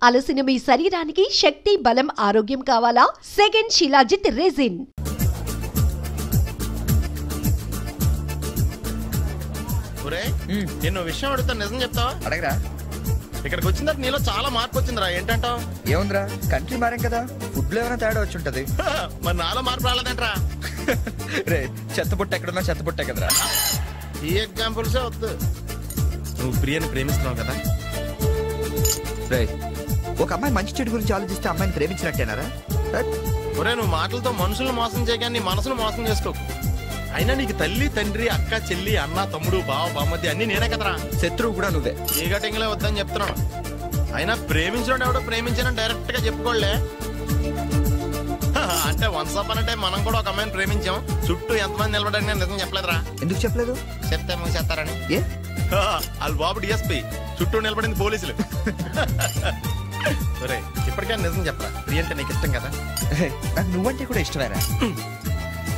అలసిన మీ శరీరానికి శక్తి, బలం, ఆరోగ్యం కావాలా? Second shilajit resin. నేను విషయం అడుగుతా, నిజం చెప్తావా? అడగరా. ఇక్కడికి వచ్చిన తర్వాత నీలో చాలా మార్పు వచ్చిందిరా. ఏంటంటావు? ఏముందిరా, కంట్రీ మారాం కదా, ఫుడ్ లో ఏమైనా తేడా వచ్చి ఉంటది. మరి నాలో మార్పు రాలేదంట్రా. రే, చెత్తబుట్ట ఎక్కడున్నా చెత్తబుట్టే కదరా. ఈ ఎగ్జాంపుల్సే వద్దు. నువ్వు ప్రియని ప్రేమిస్తున్నావు కదా. రే, ఒక అమ్మాయి మంచి చెడు గురించి ఆలోచిస్తే అమ్మాయిని ప్రేమించినట్టేనారా? ఒరే, నువ్వు మాటలతో మనుషులను మోసం చేయగా నీ మనసును మోసం చేసుకోకు. అయినా నీకు తల్లి, తండ్రి, అక్క, చెల్లి, అన్న, తమ్ముడు, బావ, బామ్మది అన్ని నేనే కదరా. శత్రువు కూడా నువ్వే. ఏ గటింగ్లే వద్దని చెప్తున్నాను. అయినా ప్రేమించడం ఎవడో ప్రేమించానని డైరెక్ట్ గా చెప్పుకోలే. అంటే వన్స్ అపాన్ అంటే మనం కూడా ఒక అమ్మాయిని ప్రేమించాం. చుట్టూ ఎంతమంది నిలబడని నేను నిజం చెప్పలేదురా. ఎందుకు చెప్పలేదు? చెప్తే చేస్తారని. ఏ వాళ్ళు బాబు డిఎస్పీ, చుట్టూ నిలబడింది పోలీసులు. సరే, ఇప్పటికే నిజం చెప్పరా, ప్రియ అంటే నీకు ఇష్టం కదా? నాకు నువ్వంటే కూడా ఇష్టమేరా.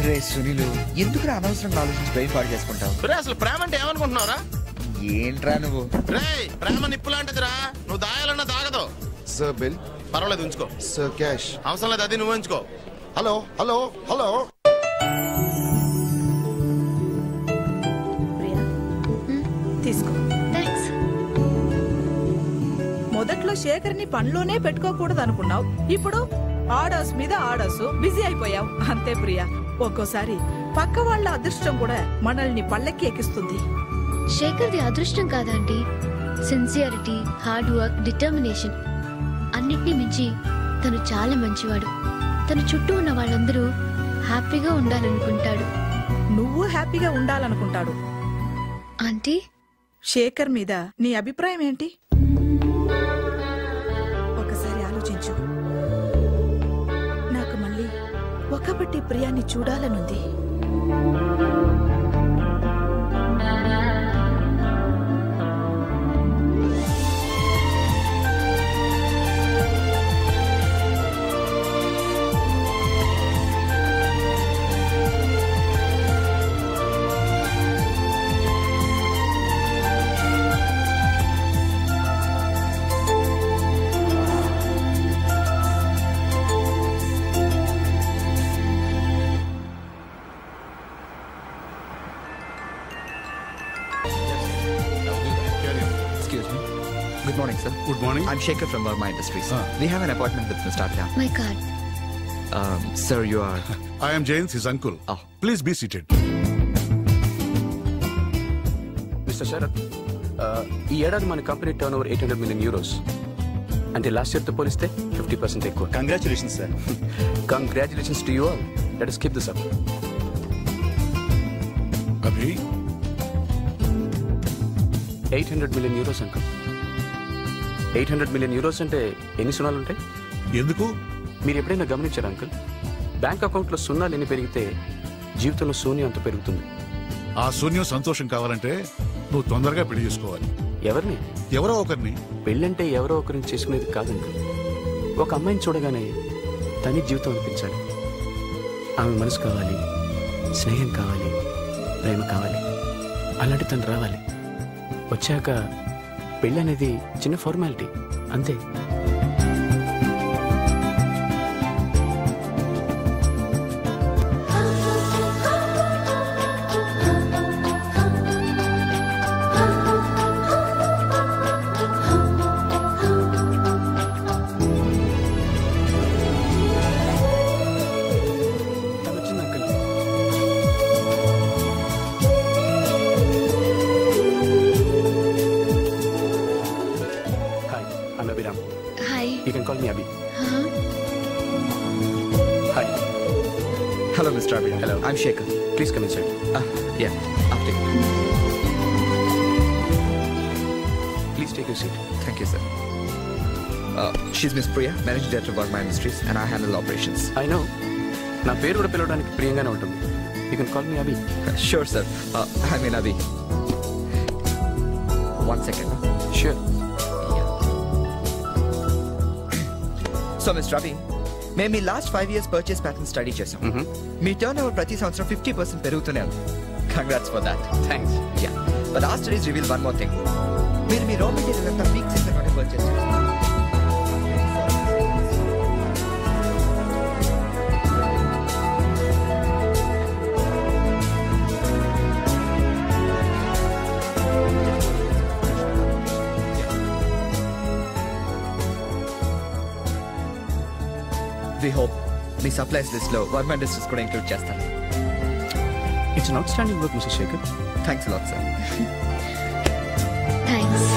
రే సునీలు, ఎందుకు అనవసరంగా ఆలోచించి బ్రెయిన్ పాడు చేసుకుంటావు? అసలు ప్రేమ అంటే ఏమనుకుంటున్నావురా? ఏంట్రా నువ్వు? రే, ప్రేమ నిప్పు లాంటిదిరా, నువ్వు దాయాలన్నా దాగదు. Sir bill. పర్వాలేదు, ఉంచుకో. Sir cash. అవసరం లేదు, అది నువ్వు ఉంచుకో. Hello hello hello. తీసుకో. మొదట్లో శేఖర్ని పనిలోనే పెట్టుకోకూడదు అనుకున్నావు, ఇప్పుడు ఆర్డర్స్ మీద ఆర్డర్స్ బిజీ అయిపోయావు. అంతే ప్రియా, ఒక్కోసారి పక్క వాళ్ళ అదృష్టం కూడా మనల్ని పల్లెక్కి ఎక్కిస్తుంది. శేఖర్ది అదృష్టం కాదండి, సిన్సియారిటీ, హార్డ్ వర్క్, డిటర్మినేషన్ అన్నిటినీ మించి తను చాలా మంచివాడు. తన చుట్టూ ఉన్న వాళ్ళందరూ హ్యాపీగా ఉండాలనుకుంటాడు. నువ్వు హ్యాపీగా ఉండాలనుకుంటాడు. ఆంటీ, శేఖర్ మీద నీ అభిప్రాయం ఏంటి? ఒకసారి ఆలోచించు. నాకు మళ్ళీ ఒకబట్టి ప్రియాన్ని చూడాలనుంది. Good morning, sir. Good morning. I'm Shekhar from Verma Industries. We have an appointment with Mr. Atya. my card. Sir, you are... I am James, his uncle. Oh. Please be seated. Mr. Sharath, ఈ ఏడాది మన company turn over 800 million euros. అంటే last ఇయర్తో పోలిస్తే 50% ఎక్కువ. Congratulations, sir. Congratulations to you all. Let us keep this up. Abhi? 800 million euros, uncle. 800 million euros అంటే ఎన్ని సున్నాలు ఉంటాయి? ఎందుకు? మీరు ఎప్పుడైనా గమనించారా అంకుల్? బ్యాంక్ అకౌంట్లో సున్నాలు ఎన్ని పెరిగితే జీవితంలో శూన్యం అంత పెరుగుతుంది. ఆ శూన్యం సంతోషం కావాలంటే నువ్వు తొందరగా పెళ్లి చేసుకోవాలి. ఎవరిని? ఎవరో ఒకరిని. పెళ్ళంటే ఎవరో ఒకరిని చేసుకునేది కాదు అంకుల్. ఒక అమ్మాయిని చూడగానే తని జీవితం అనిపించాలి. ఆమె మనసు కావాలి, స్నేహం కావాలి, ప్రేమ కావాలి. అలాంటి తను రావాలి. వచ్చాక పెళ్ళి అనేది చిన్న ఫార్మాలిటీ అంతే. You can call me Abhi. Hi. Hello, Mr. Abhi. Hello. I'm Shekhar. Please come inside. Yeah, after you. Please take your seat. Thank you, sir. She's Miss Priya, Managing Director of Verma Industries, and I handle operations. I know. నా పేరు కూడా పిలవడానికి ప్రియంగానే ఉంటుంది. You can call me Abhi. Sure, sir. I mean Abhi. One second. Sure. So, Mr. Abhi, మేము మీ last 5 years purchase pattern study చేసాం. మీ turn over ప్రతి సంవత్సరం 50% పెరుగుతూనే ఉంది. Congrats for that. Thanks. Yeah. But our studies reveal one more thing. మీరు మీ raw material అంతా పీక్ సీజన్ లోనే పర్చేస్ చేస్తారు. వి హోప్ మీ సప్లైస్ లిస్ట్ లో వర్మ ఇండస్ట్రీస్ కూడా ఇంక్లూడ్ చేస్తాను. It's an outstanding work mister Shekhar. Thanks lot sir. Thanks.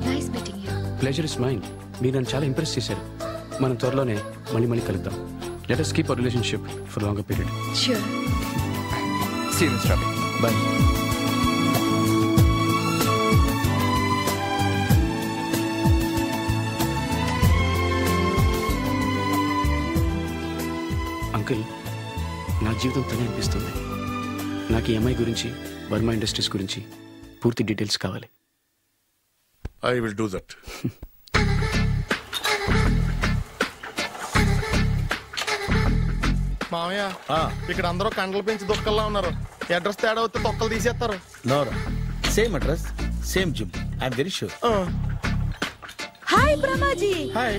Nice meeting you. Pleasure is mine. మీరు నన్ను చాలా ఇంప్రెస్ చేశారు. మనం త్వరలోనే మళ్ళీ కలుద్దాం. Let us keep our relationship for a longer period. Sure. See you, Mr. Ravi. Bye. Uncle, నా జీవితం తనే అనిపిస్తుంది. నాకు ఈ అమ్మాయి గురించి, వర్మ ఇండస్ట్రీస్ గురించి పూర్తి డీటెయిల్స్ కావాలి. I will do that. మామయ్య ఇక్కడ అందరూ కండలు పెంచి దుక్కల్లా ఉన్నారు. అడ్రస్ తేడా వస్తే తొక్కలు తీసేస్తారు. నోరా same address same gym. I'm very sure. Hi Brahmaji. Hi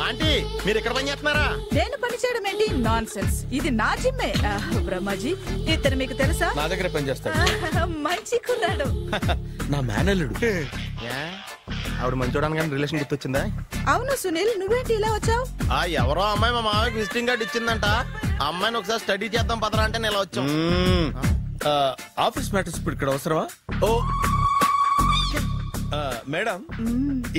aunty, మీరు ఇక్కడ పని చేస్తున్నారా? నేను పని చేయడం ఏంటి? Nonsense. ఇది నా జిమ్మే. బ్రహ్మాజీ, ఇతను మీకు తెలుసా? నా దగ్గర పని చేస్తాడు. మంచి కుర్రాడు. నా మేనల్లుడు. ఆవిడ మంచోడానికి కానీ రిలేషన్ గుర్తొచ్చిందా? అవును సునీల్, నువ్వేంటి ఇలా వచ్చావు? ఎవరో అమ్మాయి మా మామయ్యకి విజిటింగ్ కార్డు ఇచ్చిందంట. ఆ అమ్మాయిని ఒకసారి స్టడీ చేద్దాం పదరా అంటే నేను ఇలా వచ్చాం. ఆఫీస్ మ్యాటర్స్ ఇప్పుడు ఇక్కడ అవసరమా? ఓ మేడం,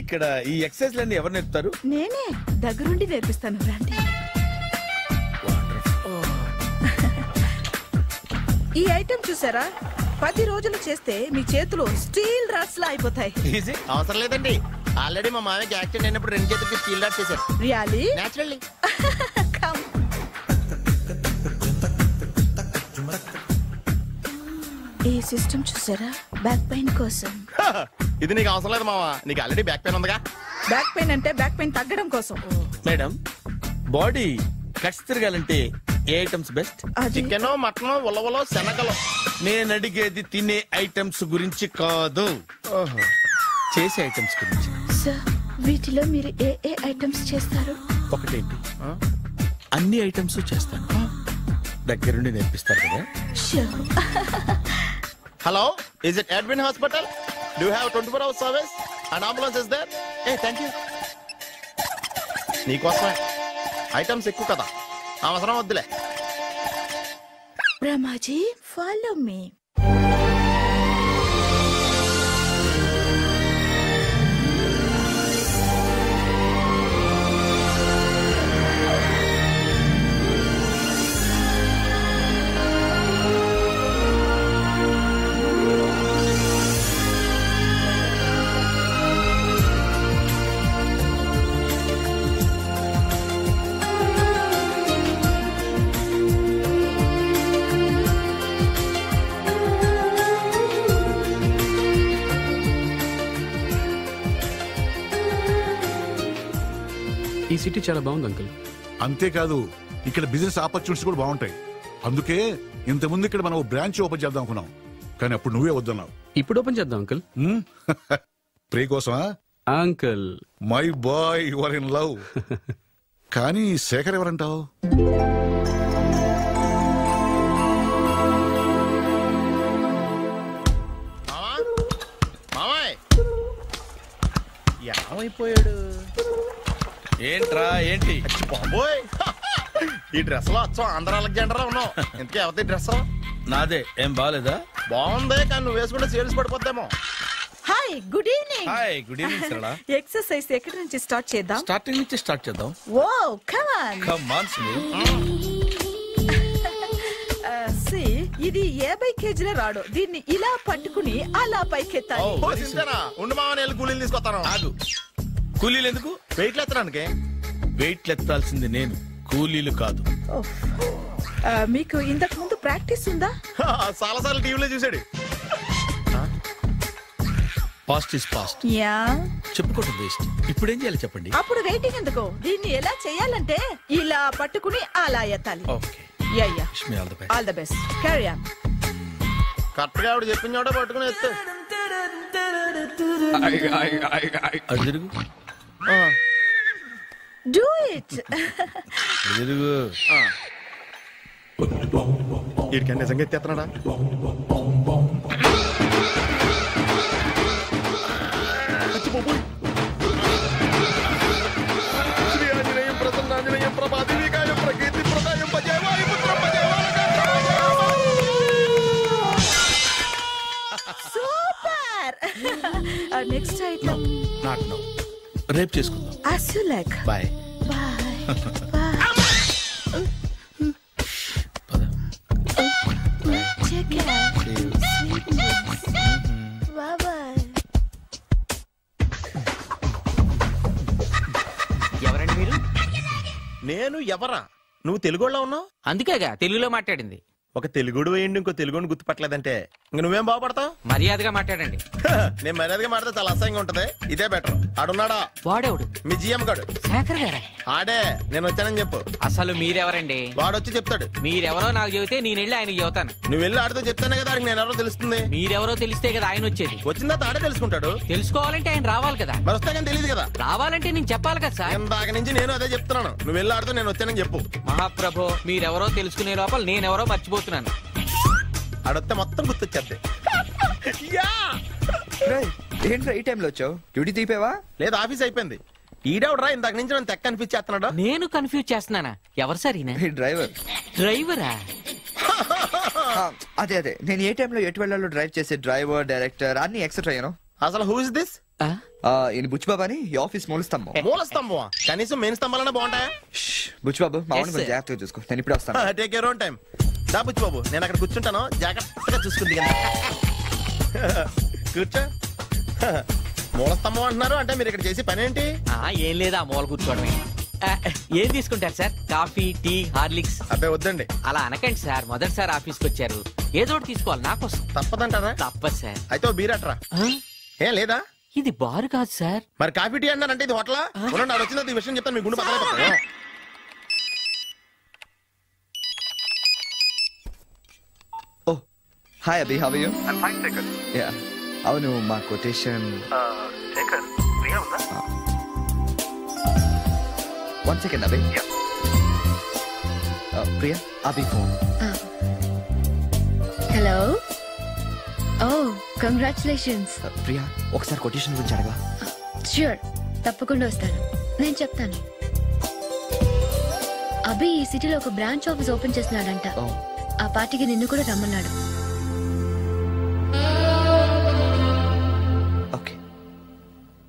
ఇక్కడ ఈ ఎక్సర్సైజ్ లన్నీ ఎవరు నేర్పుతారు? నేనే దగ్గరుండి నేర్పిస్తాను, రండి. ఈ ఐటెం చూసారా? 10 రోజులు చేస్తే మీ చేతులు స్టీల్ రాట్స్ లా అయిపోతాయి. అవసరం లేదండి, ఆల్రెడీ మా మామయ్యకి యాక్సిడెంట్ అయినప్పుడు 2 చేతులకి స్టీల్ డాట్ చేశారు. రియల్లీ? నేచురల్లీ. ఈ సిస్టమ్ చూసారా? బ్యాక్ పెయిన్ కోసం. ఇది నీకు అవసరం లేదు మావా, నీకు ఆల్రెడీ బ్యాక్ పెయిన్ ఉందిగా. బ్యాక్ పెయిన్ అంటే బ్యాక్ పెయిన్ తగ్గడం కోసం. మేడం, బాడీ కట్స్ తిరగాలంటే ఏ ఐటమ్స్ బెస్ట్? చికెన్, మటన్, ఉలవలో, శనగలు. నేను అడిగేది తినే ఐటమ్స్ గురించి కాదు, చేసే ఐటమ్స్ గురించి. సార్, వీటిలో మీరు ఏ ఏ ఐటమ్స్ చేస్తారు? ఒకటేంటి, అన్ని ఐటమ్స్ చేస్తాను. దగ్గరుండి నేర్పిస్తారు కదా. Hello, is it admin hospital? Do have 24 hours service and ambulance is there? Thank you. నీకోసమే. ఐటమ్స్ ఎక్కువ కదా, అవసరం వద్దులే. Brahmaji, follow me. ఈ సిటీ చాలా బాగుంది అంకుల్. అంతేకాదు, ఇక్కడ బిజినెస్ ఆపర్చునిటీస్ కూడా బాగుంటాయి. అందుకే ఇంతకుముందు ఇక్కడ మనం బ్రాంచ్ ఓపెన్ చేద్దాం అనుకున్నాం, కానీ అప్పుడు నువ్వే వద్దన్నావు. ఇప్పుడు ఓపెన్ చేద్దాం అంకుల్. ప్రే కోసమా? Uncle, my boy, you are in love. కానీ శేఖర్ ఎవరంటావు? ఏమైపోయాడు? ఏంట్రా ఏంటి? బాబోయ్, ఈ డ్రెస్ లో వచ్చాం ఆంధ్ర అలెగ్జాండర్ ఉన్నావు. ఇంతకీ ఎవరి డ్రెస్? నాదే. ఏం బాగాలేదా? బాగుంది, కానీ నువ్వు వేసుకుంటే సేల్స్ పడిపోద్దేమో. Hi, good evening. Hi, good evening Sarala. Exercise ఎక్కడి నుంచి స్టార్ట్ చేద్దాం? స్టార్టింగ్ నుంచి స్టార్ట్ చేద్దాం. Oh come on. Come on Sunil. ఇది 50 kgల రాడు. దీన్ని ఇలా పట్టుకుని అలా పైకెత్తాలి. ఉండు మామ, నేను కూలీలు తీసుకొస్తాను. ఆగు, కూలీలు ఎందుకు? వెయిట్లు ఎత్తడానికి. వెయిట్లు ఎత్తాల్సింది నేను, కూలీలు కాదు. మీకు ఇంతకు ముందు ప్రాక్టీస్ ఉందా? చాలా సార్లు టీవీలో చూసాడు. Past is past. యా, చెప్పుకోవటం వేస్ట్. ఇప్పుడు ఏం చేయాలి చెప్పండి. అప్పుడు వెయిటింగ్ ఎందుకు? దీన్ని ఎలా చేయాలంటే ఇలా పట్టుకుని అలా ఎత్తాలి. Okay, yeah yeah. Wish me all the best. All the best. Carry on. Correct గా ఆవిడ చెప్పిన చోట పట్టుకుని ఎత్తు. అటు తిరుగు. Do it. తిరుగు. వీడికి నిజంగా ఎత్తేస్తున్నాడా? నెక్స్ట్ ఐటమ్ నాట్ నో, రేపు చేసుకుందాం. as you like. Bye. Take care. Bye-bye. ఎవరండి మీరు? నేను ఎవరా? నువ్వు తెలుగులో ఉన్నావు, అందుకేగా తెలుగులో మాట్లాడింది. ఒక తెలుగుడు వేయండి ఇంకో తెలుగుని గుర్తుపట్టలేదంటే ఇంక నువ్వేం బాగుపడతావు? మర్యాదగా మాట్లాడండి. నేను మర్యాదగా మాట్లాడితే చాలా అసహ్యంగా ఉంటది. ఇదే బెటర్. ఆడున్నాడా? వాడేవుడు? మీ జిఎం గాడు. శేఖర్ గారా? ఆడే. నేను వచ్చానని చెప్పు. అసలు మీరెవరండి? వాడొచ్చి చెప్తాడు. మీరెవరో నాకు చెబితే నేను వెళ్ళి ఆయనకి చెబుతాను. నువ్వు వెళ్ళి ఆడితో చెప్తానే కదా ఆడికి నేను ఎవరో తెలుస్తుంది. మీరెవరో తెలిస్తే కదా ఆయన వచ్చేది. వచ్చిందా ఆడే తెలుసుకుంటాడు. తెలుసుకోవాలంటే ఆయన రావాలి కదా. మరి వస్తా కానీ తెలియదు కదా. రావాలంటే నేను చెప్పాలి కదా సార్. ఇందాక నుంచి నేను అదే చెప్తున్నాను. నువ్వు వెళ్ళి ఆడితో నేను వచ్చానని చెప్పు. మహాప్రభు, మీరెవరో తెలుసుకునే లోపల నేనెవరో మర్చిపోతున్నాను. ఆడొస్తే మొత్తం గుర్తొచ్చేద్ది. ఏంట్రా ఈ టైంలో వచ్చావు? డ్యూటీ తీపేవా? లేదు, ఆఫీస్ అయిపోయింది. ఈడెవడరా ఇందాక నుంచి నన్ను తెక్క అనిపించేస్తున్నాడు. నేను కన్ఫ్యూజ్ చేస్తున్నానా? ఎవరు సార్ ఈయన? డ్రైవర్. డ్రైవరా? అదే అదే, నేను ఏ టైంలో ఎటు వెళ్ళాలో డ్రైవ్ చేసే డ్రైవర్, డైరెక్టర్ అన్ని ఎక్సెట్రా యూనో. అసలు హూ ఇస్ దిస్? ఈయన బుచ్చిబాబు అని, ఈ ఆఫీస్ మూల స్తంభం. మూల స్తంభం? కనీసం మెయిన్ స్తంభాలన్నా బాగుంటాయా? బుచ్చిబాబు మా Yes, వాడిని కొంచెం sir. జాగ్రత్తగా చూసుకో, నేను ఇప్పుడే వస్తాను. Take your own time. దా బుచ్చి బాబు, నేను అక్కడ కూర్చుంటాను, జాగ్రత్తగా చూసుకుంది. కూర్చో. మూల స్తంభం అంటున్నారు అంటే మీరు ఇక్కడ చేసి పని ఏంటి? ఏం లేదా, మూల కూర్చోవడమే. ఏం తీసుకుంటారు సార్? Coffee, tea, Horlicks? అబ్బాయి వద్దండి. అలా అనకండి సార్, మొదటిసారి ఆఫీస్కి వచ్చారు, ఏదో ఒకటి తీసుకోవాలి నా కోసం. తప్పదంటారా? తప్పదు సార్. అయితే ఓ బీర్ అట్రా. ఏం లేదా? ఇది బారు కాదు సార్. మరి కాఫీ టీ అన్నారంటే ఇది హోటలా? ఉండండి, ఆడ వచ్చింది ఈ విషయం చెప్తాను, మీ గుండె పక్కన. Oh hi Abhi, how are you? Yeah, అవును మా quotation. One second Abhi. Priya, Abhi phone. Hello. Oh congratulations. Priya, ఒకసారి కొటేషన్ గురించి అడగా. ష్యూర్, తప్పకుండా వస్తాను. నేను చెప్తాను. అభి ఈ సిటీలో ఒక బ్రాంచ్ ఆఫీస్ ఓపెన్ చేస్తున్నాడంట. ఆ పార్టీకి నిన్ను కూడా రమ్మన్నాడు.